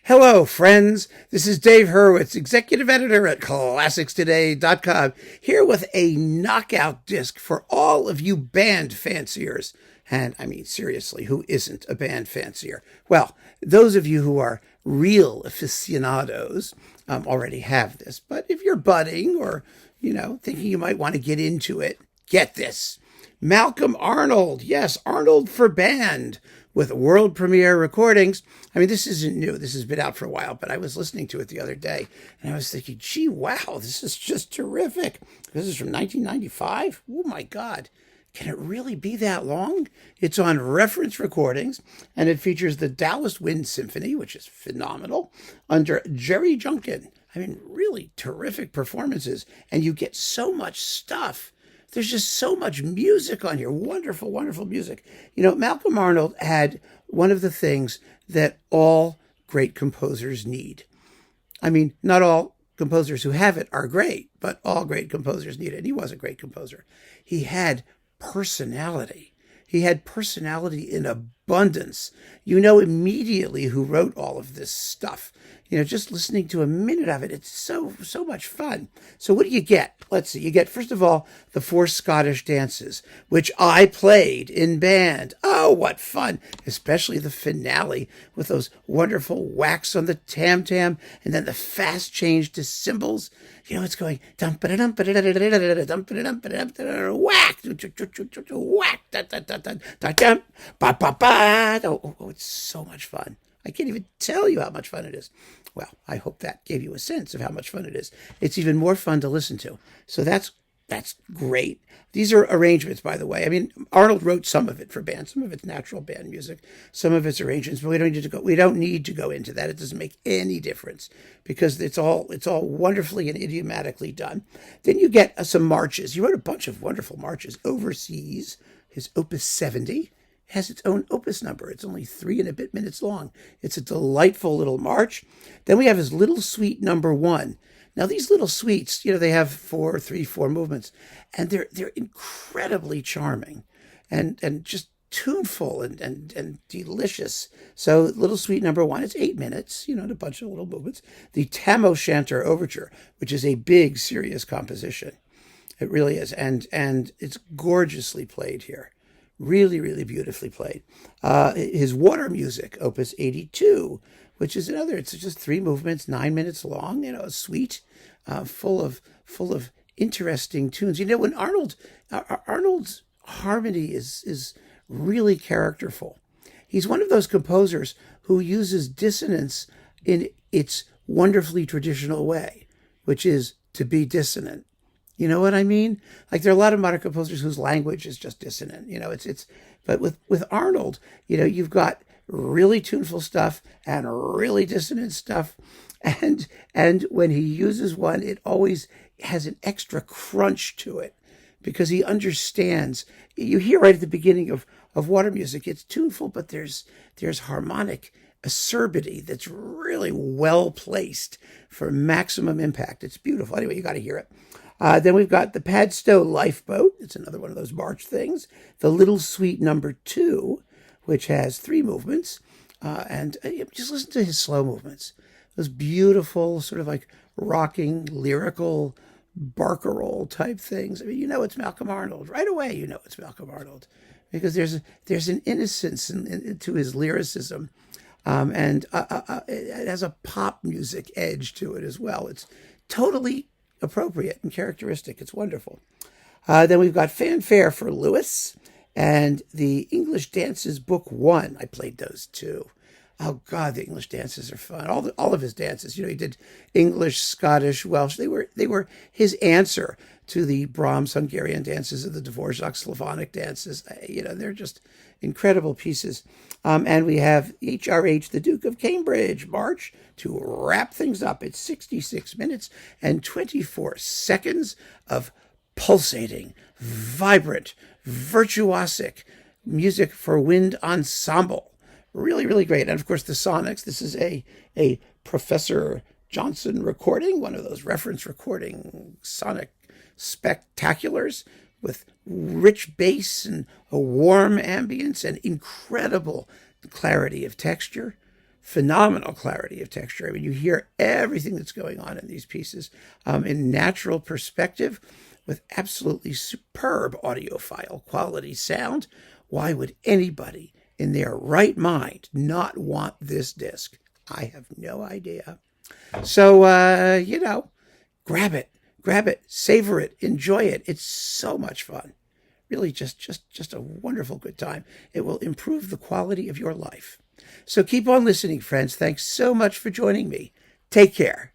Hello, friends. This is Dave Hurwitz, executive editor at ClassicsToday.com, here with a knockout disc for all of you band fanciers. And I mean, seriously, who isn't a band fancier? Well, those of you who are real aficionados already have this. But if you're budding or, thinking you might want to get into it, get this. Malcolm Arnold. Yes, Arnold for Band, with world premiere recordings. I mean, this isn't new. This has been out for a while, but I was listening to it the other day, and I was thinking, gee, wow, this is just terrific. This is from 1995? Oh, my God. Can it really be that long? It's on reference recordings, and it features the Dallas Wind Symphony, which is phenomenal, under Jerry Junkin. I mean, really terrific performances, and you get so much stuff. There's just so much music on here. Wonderful, wonderful music. Malcolm Arnold had one of the things that all great composers need. I mean, not all composers who have it are great, but all great composers need it. And he was a great composer. He had personality. He had personality in abundance. You know immediately who wrote all of this stuff. Just listening to a minute of it, it's so much fun. So what do you get? Let's see. You get, first of all, the 4 Scottish dances, which I played in band. Oh, what fun. Especially the finale with those wonderful whacks on the tam-tam and then the fast change to cymbals. It's going whack, whack, oh, it's so much fun. I can't even tell you how much fun it is. Well, I hope that gave you a sense of how much fun it is. It's even more fun to listen to. So that's great. These are arrangements, by the way. I mean, Arnold wrote some of it for band. Some of it's natural band music. Some of it's arrangements, but we don't need to go into that. It doesn't make any difference because it's all wonderfully and idiomatically done. Then you get some marches. He wrote a bunch of wonderful marches. Overseas, his Opus 70. Has its own opus number. It's only 3 and a bit minutes long. It's a delightful little march. Then we have his Little Suite number 1. Now these little suites, they have 4 movements, and they're incredibly charming, and just tuneful and delicious. So Little Suite number 1, it's 8 minutes, and a bunch of little movements. The Tam O'Shanter Overture, which is a big, serious composition. It really is, and it's gorgeously played here. Really, really beautifully played. His Water Music, Opus 82, which is another. It's just 3 movements, 9 minutes long. A suite full of interesting tunes. When Arnold's harmony is really characterful. He's one of those composers who uses dissonance in its wonderfully traditional way, which is to be dissonant. You know what I mean? Like there are a lot of modern composers whose language is just dissonant. But with Arnold, you've got really tuneful stuff and really dissonant stuff. And when he uses one, it always has an extra crunch to it because he understands. You hear right at the beginning of Water Music, it's tuneful, but there's harmonic acerbity that's really well placed for maximum impact. It's beautiful. Anyway, you got to hear it. Then we've got the Padstow Lifeboat. It's another one of those march things. The Little Suite number 2, which has 3 movements. And just listen to his slow movements. Those beautiful, sort of like rocking, lyrical, barcarolle type things. I mean, it's Malcolm Arnold. Right away, it's Malcolm Arnold. Because there's an innocence to his lyricism. And it has a pop music edge to it as well. It's totally appropriate and characteristic. It's wonderful. Then we've got Fanfare for Lewis and the English Dances Book 1. I played those too. Oh God, the English dances are fun. All of his dances. He did English, Scottish, Welsh. They were his answer to the Brahms Hungarian dances and the Dvorak Slavonic dances. They're just incredible pieces. And we have HRH, the Duke of Cambridge March to wrap things up. It's 66 minutes and 24 seconds of pulsating, vibrant, virtuosic music for wind ensemble. Really, really great. And of course, the sonics. This is a Professor Johnson recording, one of those reference recording sonic spectaculars with rich bass and a warm ambience and incredible clarity of texture. phenomenal clarity of texture. I mean, you hear everything that's going on in these pieces in natural perspective with absolutely superb audiophile quality sound. Why would anybody in their right mind not want this disc? I have no idea. So, grab it, savor it, enjoy it. It's so much fun. Really just a wonderful good time. It will improve the quality of your life. So keep on listening, friends. Thanks so much for joining me. Take care.